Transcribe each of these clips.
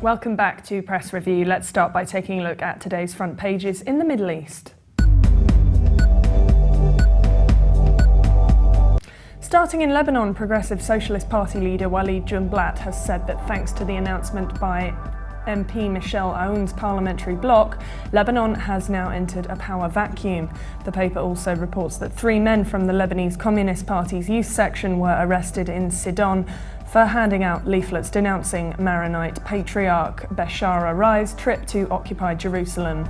Welcome back to Press Review. Let's start by taking a look at today's front pages in the Middle East. Starting in Lebanon, Progressive Socialist Party leader Walid Jumblat has said that thanks to the announcement by MP Michel Aoun's parliamentary bloc, Lebanon has now entered a power vacuum. The paper also reports that 3 men from the Lebanese Communist Party's youth section were arrested in Sidon for handing out leaflets denouncing Maronite Patriarch Bashar al-Assad's trip to occupied Jerusalem.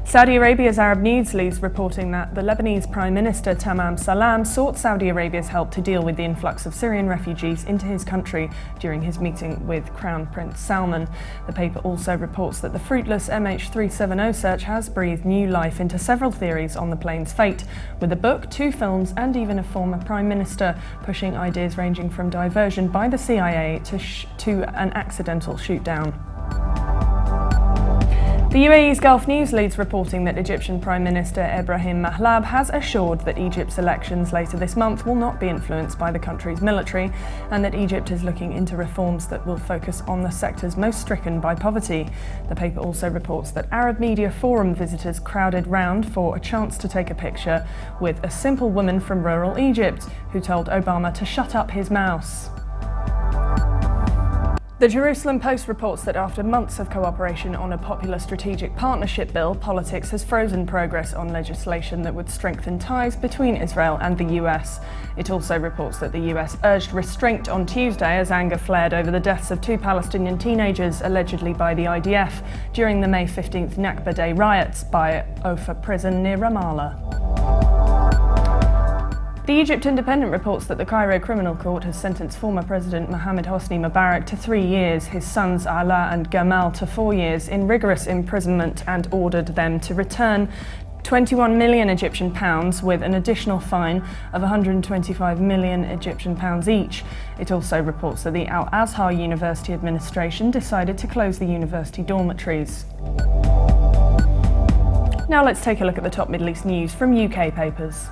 Saudi Arabia's Arab News leads reporting that the Lebanese Prime Minister Tamam Salam sought Saudi Arabia's help to deal with the influx of Syrian refugees into his country during his meeting with Crown Prince Salman. The paper also reports that the fruitless MH370 search has breathed new life into several theories on the plane's fate, with a book, 2 films and even a former Prime Minister pushing ideas ranging from diversion by the CIA to an accidental shoot-down. The UAE's Gulf News leads reporting that Egyptian Prime Minister Ibrahim Mahlab has assured that Egypt's elections later this month will not be influenced by the country's military, and that Egypt is looking into reforms that will focus on the sectors most stricken by poverty. The paper also reports that Arab Media Forum visitors crowded round for a chance to take a picture with a simple woman from rural Egypt who told Obama to shut up his mouse. The Jerusalem Post reports that after months of cooperation on a popular strategic partnership bill, politics has frozen progress on legislation that would strengthen ties between Israel and the US. It also reports that the US urged restraint on Tuesday as anger flared over the deaths of 2 Palestinian teenagers allegedly by the IDF during the May 15th Nakba Day riots by Ofa prison near Ramallah. The Egypt Independent reports that the Cairo Criminal Court has sentenced former President Mohamed Hosni Mubarak to 3 years, his sons Alaa and Gamal to 4 years in rigorous imprisonment, and ordered them to return 21 million Egyptian pounds with an additional fine of 125 million Egyptian pounds each. It also reports that the Al-Azhar University administration decided to close the university dormitories. Now let's take a look at the top Middle East news from UK papers.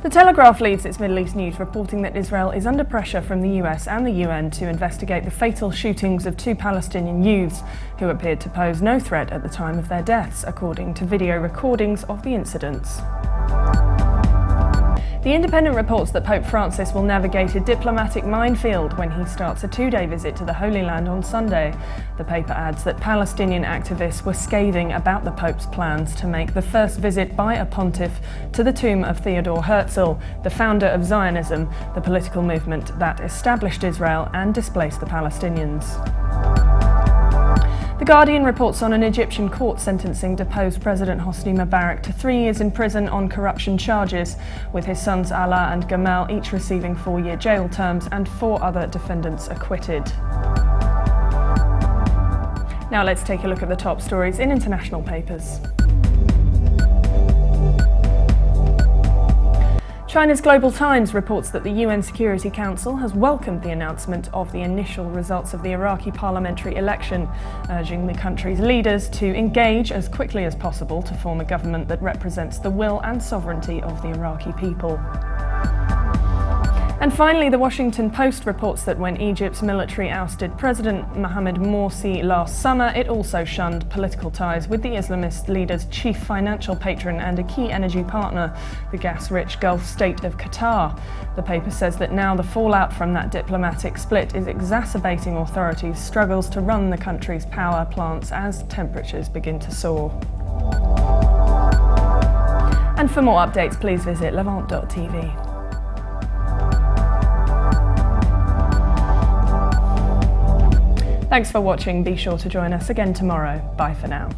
The Telegraph leads its Middle East news reporting that Israel is under pressure from the US and the UN to investigate the fatal shootings of 2 Palestinian youths who appeared to pose no threat at the time of their deaths, according to video recordings of the incidents. The Independent reports that Pope Francis will navigate a diplomatic minefield when he starts a 2-day visit to the Holy Land on Sunday. The paper adds that Palestinian activists were scathing about the Pope's plans to make the first visit by a pontiff to the tomb of Theodore Herzl, the founder of Zionism, the political movement that established Israel and displaced the Palestinians. The Guardian reports on an Egyptian court sentencing deposed President Hosni Mubarak to 3 years in prison on corruption charges, with his sons Alaa and Gamal each receiving 4-year jail terms and 4 other defendants acquitted. Now let's take a look at the top stories in international papers. China's Global Times reports that the UN Security Council has welcomed the announcement of the initial results of the Iraqi parliamentary election, urging the country's leaders to engage as quickly as possible to form a government that represents the will and sovereignty of the Iraqi people. And finally, the Washington Post reports that when Egypt's military ousted President Mohamed Morsi last summer, it also shunned political ties with the Islamist leader's chief financial patron and a key energy partner, the gas-rich Gulf state of Qatar. The paper says that now the fallout from that diplomatic split is exacerbating authorities' struggles to run the country's power plants as temperatures begin to soar. And for more updates, please visit Levant.tv. Thanks for watching. Be sure to join us again tomorrow. Bye for now.